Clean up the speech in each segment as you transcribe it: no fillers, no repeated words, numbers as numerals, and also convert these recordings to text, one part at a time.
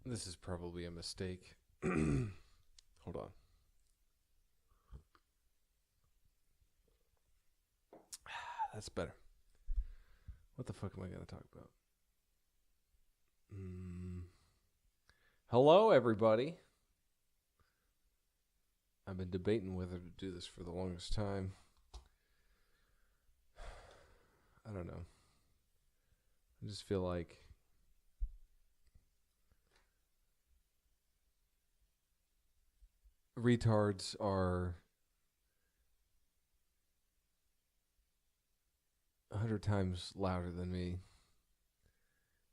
This is probably a mistake. Hold on. That's better. What the fuck am I going to talk about? Hello, everybody. I've been debating whether to do this for the longest time. I don't know. I just feel like retards are 100 times louder than me.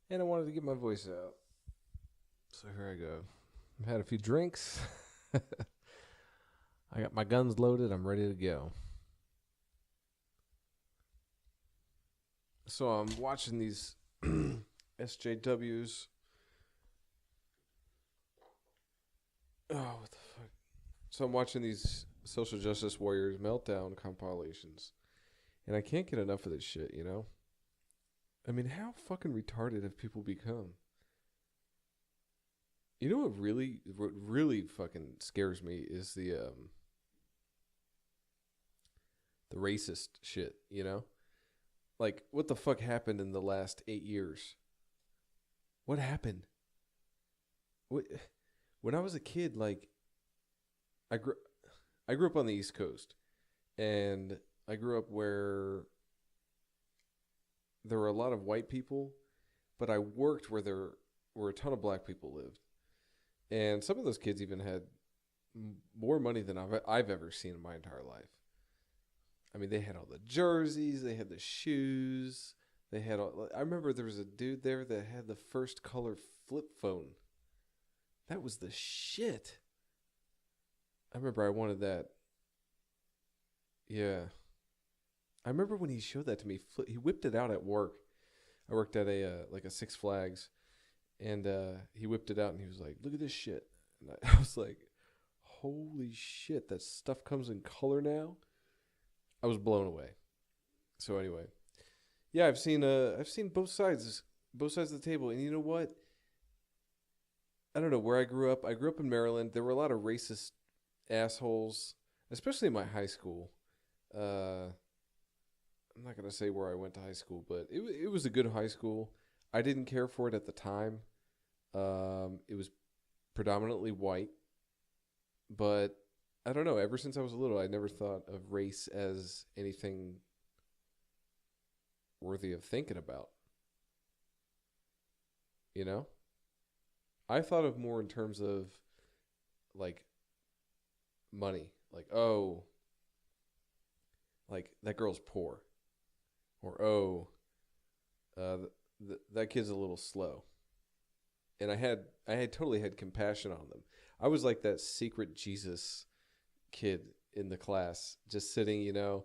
And I wanted to get my voice out. So here I go. I've had a few drinks. I got my guns loaded. I'm ready to go. So I'm watching these SJWs. Oh, what the fuck? So I'm watching these social justice warriors meltdown compilations. And I can't get enough of this shit, you know? I mean, how fucking retarded have people become? You know what really fucking scares me is the racist shit, you know? Like, what the fuck happened in the last 8 years? What happened? When I was a kid, like, I grew up on the East Coast, and I grew up where there were a lot of white people, but I worked where there were a ton of black people lived. And some of those kids even had more money than I've ever seen in my entire life. I mean, they had all the jerseys, they had the shoes, they had all. I remember there was a dude there that had the first color flip phone. That was the shit. I remember I wanted that. Yeah. I remember when he showed that to me, he whipped it out at work. I worked at a Six Flags, and he whipped it out and he was like, "Look at this shit." And I was like, "Holy shit, that stuff comes in color now?" I was blown away. So anyway, yeah, I've seen both sides of the table, and you know what? I don't know where I grew up. I grew up in Maryland. There were a lot of racist assholes, especially in my high school. I'm not gonna say where I went to high school, but it was a good high school. I didn't care for it at the time. It was predominantly white, but I don't know. Ever since I was little, I never thought of race as anything worthy of thinking about. You know, I thought of more in terms of like money, like oh, like that girl's poor, or oh, that kid's a little slow. And I had totally had compassion on them. I was like that secret Jesus kid in the class, just sitting, you know.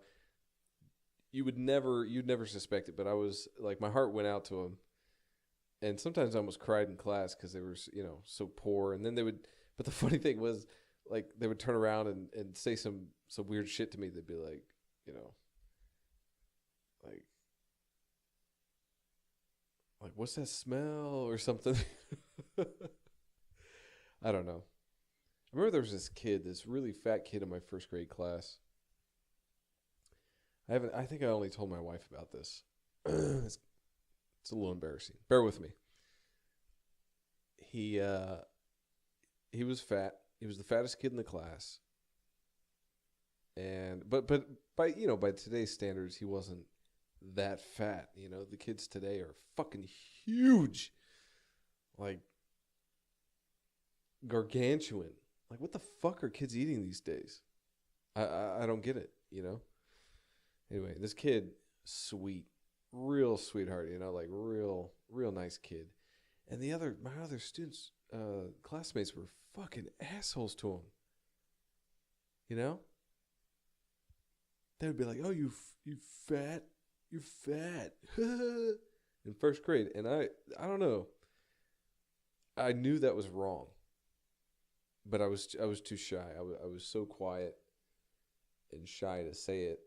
You'd never suspect it, but I was like, my heart went out to him, and sometimes I almost cried in class because they were, you know, so poor. And then they would, but the funny thing was, like, they would turn around and say some weird shit to me. They'd be like, you know, like what's that smell or something. I don't know. I remember there was this really fat kid in my first grade class. I think I only told my wife about this. It's a little embarrassing. Bear with me. He was fat. He was the fattest kid in the class. And but by today's standards, he wasn't that fat. You know, the kids today are fucking huge. Like gargantuan. Like, what the fuck are kids eating these days? I don't get it, you know? Anyway, this kid, sweet, real sweetheart, you know, like real nice kid. And my other students, classmates were fucking assholes to him. You know? They would be like, "Oh, you fat, you're fat," in first grade. And I don't know. I knew that was wrong, but I was too shy. I was so quiet and shy to say it.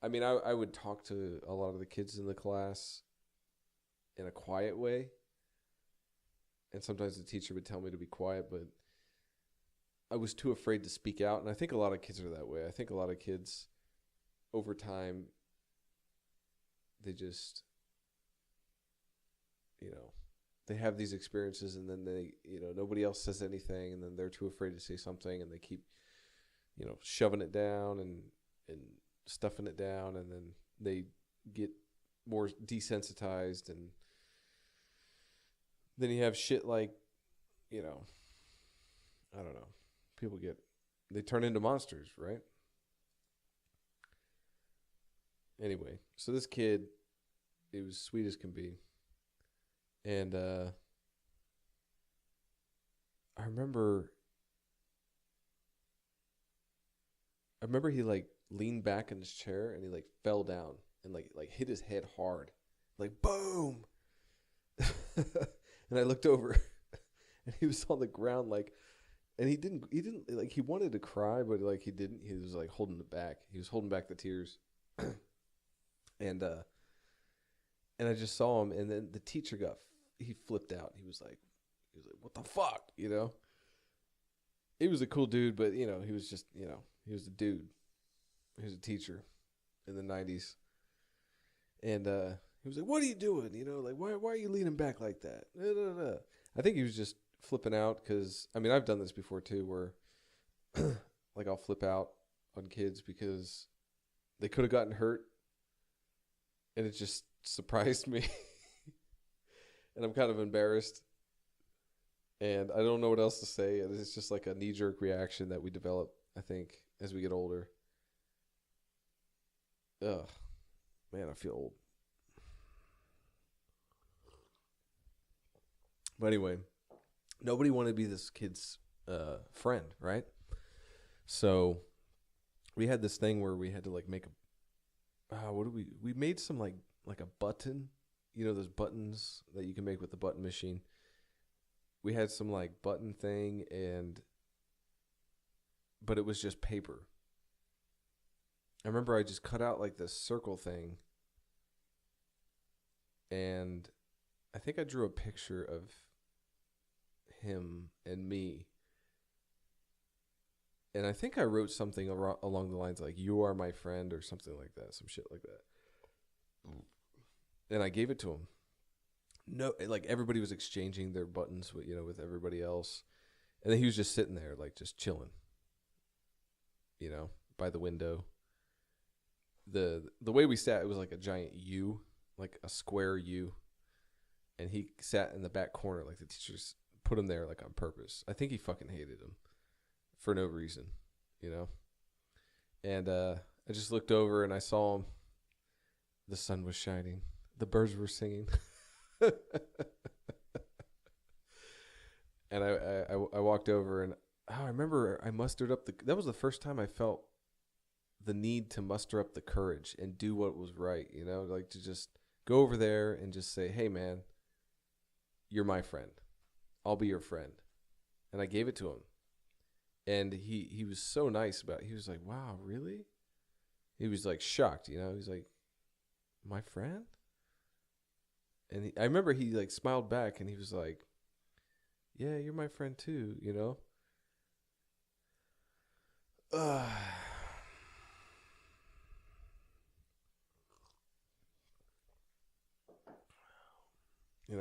I mean, I would talk to a lot of the kids in the class in a quiet way, and sometimes the teacher would tell me to be quiet, but I was too afraid to speak out. And I think a lot of kids are that way. I think a lot of kids, over time, they just, you know, they have these experiences, and then they, nobody else says anything, and then they're too afraid to say something, and they keep, shoving it down and stuffing it down, and then they get more desensitized, and then you have shit like, I don't know, they turn into monsters, right? Anyway, so this kid, he was sweet as can be. And I remember he like leaned back in his chair, and he like fell down and like hit his head hard. Like boom. And I looked over and he was on the ground like, and he didn't like, he wanted to cry, but like he didn't. He was like holding it back. He was holding back the tears. And I just saw him, and then the teacher he flipped out. He was like, what the fuck, He was a cool dude, but he was just, he was a dude. He was a teacher in the 90s. And he was like, what are you doing? Like, why are you leaning back like that? I think he was just flipping out because, I mean, I've done this before too, where like I'll flip out on kids because they could have gotten hurt, and it just surprised me. And I'm kind of embarrassed, and I don't know what else to say. It's just like a knee-jerk reaction that we develop, I think, as we get older. Ugh, man, I feel old. But anyway, nobody wanted to be this kid's friend, right? So we had this thing where we had to like make we made some like a button, those buttons that you can make with the button machine. We had some like button thing, but it was just paper. I remember I just cut out like this circle thing, and I think I drew a picture of him and me. And I think I wrote something along the lines like, you are my friend, or something like that, some shit like that. And I gave it to him. No, like everybody was exchanging their buttons with everybody else. And then he was just sitting there, like just chilling, by the window. The way we sat, it was like a giant U, like a square U. And he sat in the back corner, like the teachers put him there like on purpose. I think he fucking hated him for no reason, And I just looked over and I saw him. The sun was shining. The birds were singing. And I walked over, and I remember I mustered up that was the first time I felt the need to muster up the courage and do what was right, like to just go over there and just say, hey man, you're my friend. I'll be your friend. And I gave it to him. And he was so nice about it. He was like, wow, really? He was like shocked, He was like, my friend? And I remember he like smiled back, and he was like, yeah, you're my friend too,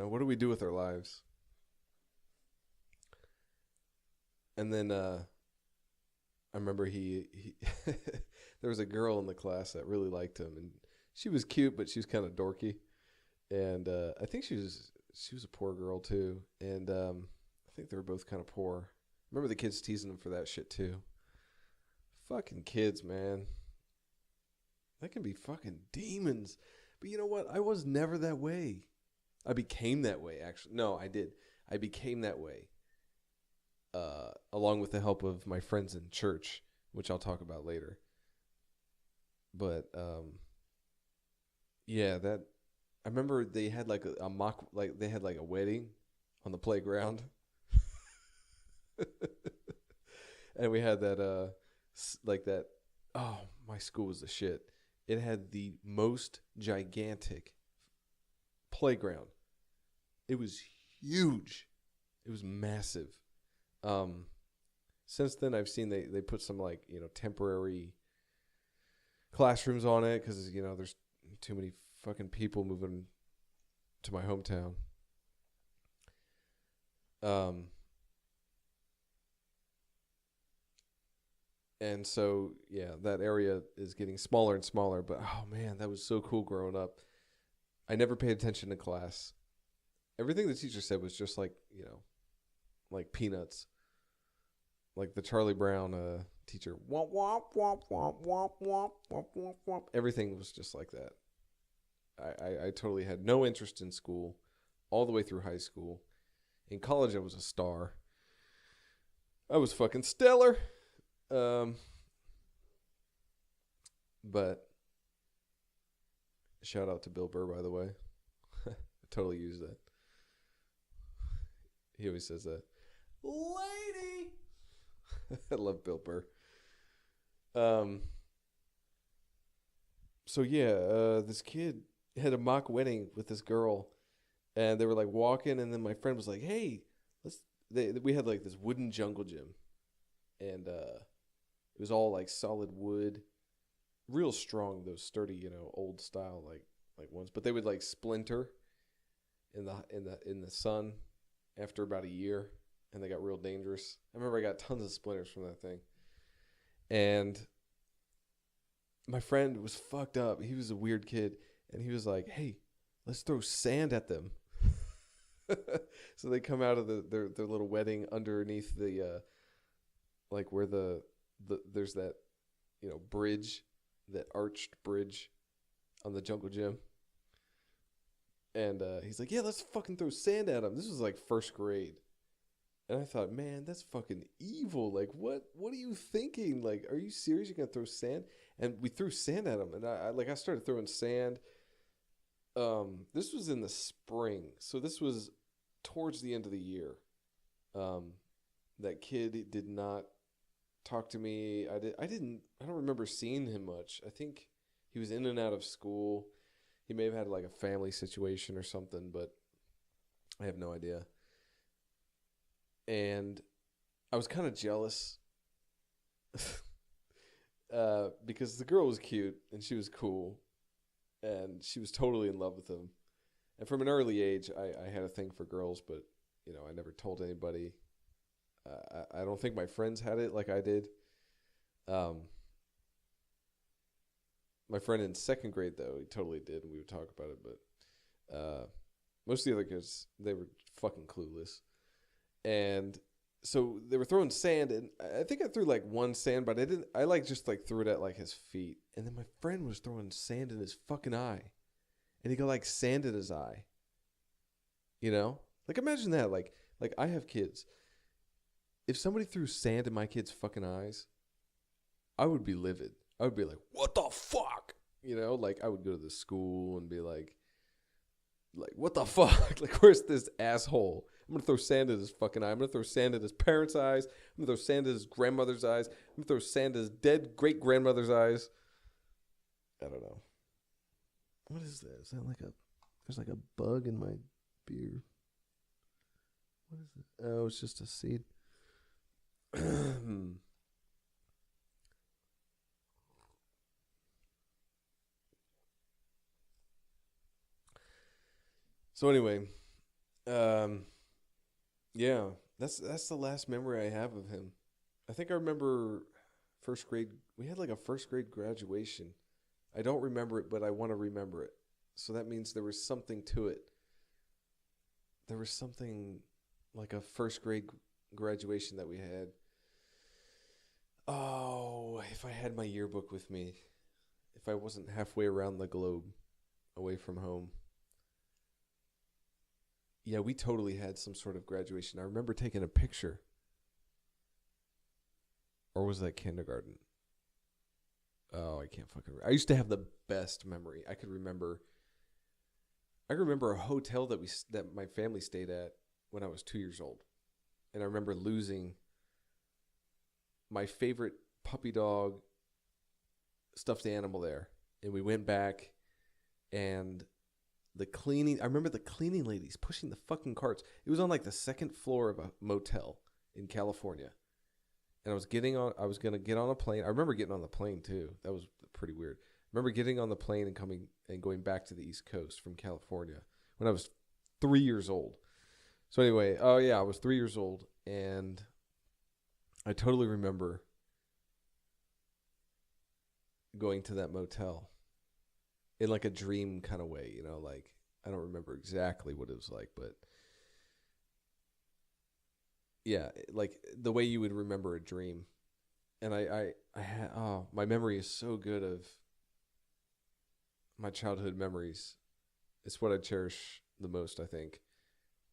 What do we do with our lives? And then I remember he there was a girl in the class that really liked him, and she was cute, but she was kind of dorky. And I think she was a poor girl too. And I think they were both kind of poor. I remember the kids teasing them for that shit too. Fucking kids, man. They can be fucking demons. But you know what? I was never that way. I became that way, actually. No, I did. I became that way. Along with the help of my friends in church, which I'll talk about later. But yeah, that I remember they had like a mock, like they had like a wedding on the playground. And we had that like that. Oh, my school was the shit. It had the most gigantic playground. It was huge. It was massive. Um, since then, I've seen they put some like temporary classrooms on it because there's too many fucking people moving to my hometown. Um, and so yeah, that area is getting smaller and smaller. But oh man, that was so cool growing up. I never paid attention to class. Everything the teacher said was just like like peanuts, like the Charlie Brown teacher. Womp womp womp womp womp womp womp womp womp. Everything was just like that. I totally had no interest in school all the way through high school. In college, I was a star. I was fucking stellar. But shout out to Bill Burr, by the way. I totally use that. He always says that. Lady! I love Bill Burr. So yeah, this kid had a mock wedding with this girl, and they were like walking, and then my friend was like, "Hey, we had like this wooden jungle gym, and it was all like solid wood, real strong, those sturdy, old style like ones, but they would like splinter in the sun after about a year, and they got real dangerous. I remember I got tons of splinters from that thing, and my friend was fucked up. He was a weird kid, and he was like, "Hey, let's throw sand at them." So they come out of their little wedding underneath the like where there's that bridge, that arched bridge on the jungle gym. And he's like, "Yeah, let's fucking throw sand at him." This was like first grade. And I thought, man, that's fucking evil. Like, what are you thinking? Like, are you serious? You're going to throw sand? And we threw sand at him. And I started throwing sand. This was in the spring. So this was towards the end of the year. That kid did not talk to me. I don't remember seeing him much. I think he was in and out of school. He may have had like a family situation or something, but I have no idea. And I was kind of jealous because the girl was cute and she was cool and she was totally in love with him. And from an early age, I had a thing for girls, but I never told anybody. I don't think my friends had it like I did. My friend in second grade, though, he totally did, and we would talk about it. But most of the other kids, they were fucking clueless. And so they were throwing sand, and I think I threw like one sand, but I didn't. I just threw it at like his feet, and then my friend was throwing sand in his fucking eye, and he got like sand in his eye. Like imagine that. Like I have kids. If somebody threw sand in my kid's fucking eyes, I would be livid. I would be like, "What the fuck?" Like I would go to the school and be like, "What the fuck? Like, where's this asshole? I'm gonna throw sand at his fucking eye. I'm gonna throw sand at his parents' eyes. I'm gonna throw sand at his grandmother's eyes. I'm gonna throw sand at his dead great grandmother's eyes." I don't know. What is that? Is that there's like a bug in my beer? What is it? Oh, it's just a seed. So anyway, yeah, that's the last memory I have of him. I think I remember first grade. We had like a first grade graduation. I don't remember it, but I want to remember it. So that means there was something to it. There was something like a first grade graduation that we had. Oh, if I had my yearbook with me, if I wasn't halfway around the globe away from home. Yeah, we totally had some sort of graduation. I remember taking a picture. Or was that kindergarten? Oh, I can't fucking remember. I used to have the best memory. I could remember a hotel that my family stayed at when I was 2 years old. And I remember losing my favorite puppy dog stuffed animal there. And we went back and the cleaning. I remember the cleaning ladies pushing the fucking carts. It was on like the second floor of a motel in California. And I was gonna get on a plane. I remember getting on the plane too. That was pretty weird. I remember getting on the plane and coming and going back to the East Coast from California when I was 3 years old. So anyway, oh yeah, I was 3 years old, and I totally remember going to that motel in like a dream kind of way, like I don't remember exactly what it was like, but yeah, like the way you would remember a dream. And I had, oh, my memory is so good of my childhood memories. It's what I cherish the most, I think,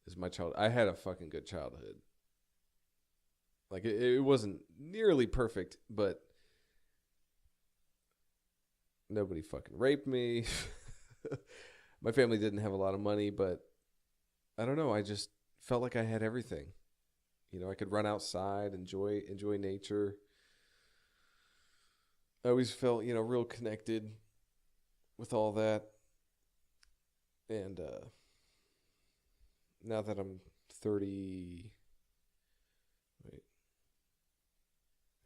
is my child. I had a fucking good childhood. Like it wasn't nearly perfect, but nobody fucking raped me. My family didn't have a lot of money, but I don't know. I just felt like I had everything. I could run outside, enjoy nature. I always felt, real connected with all that. And now that I'm 30, wait,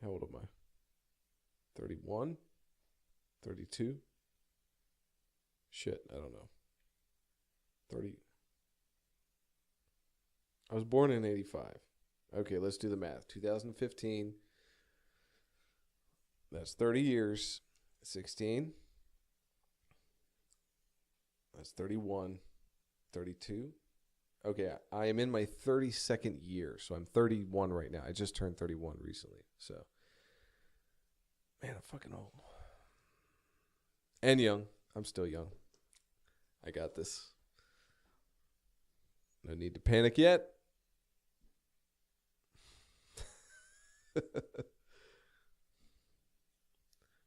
how old am I? 31? 32? Shit, I don't know. 30. I was born in 85. Okay, let's do the math. 2015. That's 30 years. 16. That's 31. 32. Okay, I am in my 32nd year, so I'm 31 right now. I just turned 31 recently, so. Man, I'm fucking old. And young. I'm still young. I got this. No need to panic yet.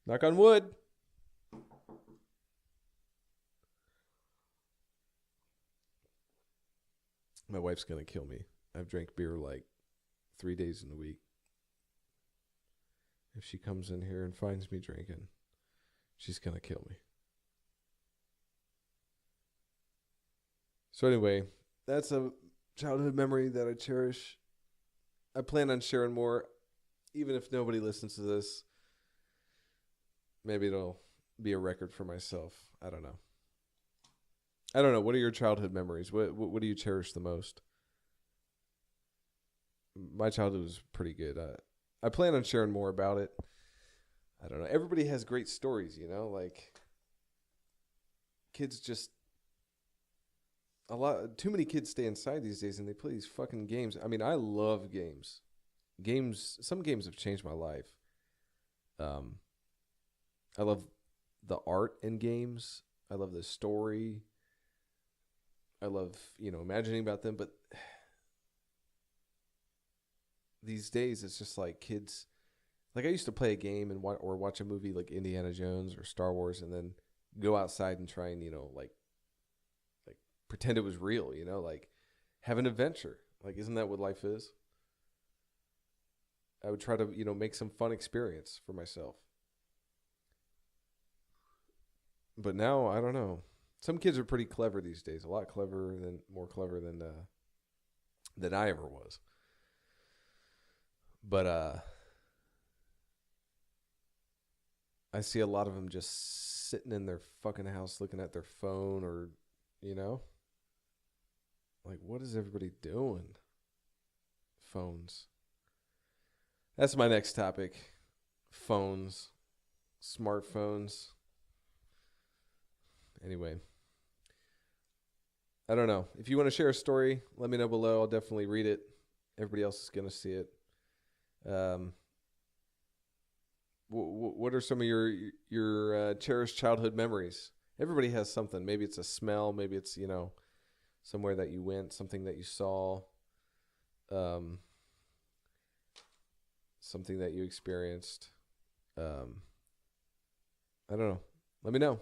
Knock on wood. My wife's going to kill me. I've drank beer like 3 days in a week. If she comes in here and finds me drinking, she's going to kill me. So anyway, that's a childhood memory that I cherish. I plan on sharing more, even if nobody listens to this. Maybe it'll be a record for myself. I don't know. What are your childhood memories? What do you cherish the most? My childhood was pretty good. I plan on sharing more about it. I don't know. Everybody has great stories, like kids just too many kids stay inside these days and they play these fucking games. I mean, I love games. Some games have changed my life. I love the art in games. I love the story. I love, imagining about them. But these days, it's just like kids. Like I used to play a game and or watch a movie like Indiana Jones or Star Wars, and then go outside and try and like pretend it was real. Like have an adventure. Like isn't that what life is? I would try to make some fun experience for myself. But now I don't know. Some kids are pretty clever these days. A lot more clever than I ever was. But I see a lot of them just sitting in their fucking house looking at their phone or, like what is everybody doing? Phones. That's my next topic. Phones. Smartphones. Anyway, I don't know. If you want to share a story, let me know below. I'll definitely read it. Everybody else is going to see it. What are some of your cherished childhood memories? Everybody has something. Maybe it's a smell. Maybe it's, somewhere that you went, something that you saw, something that you experienced. I don't know. Let me know.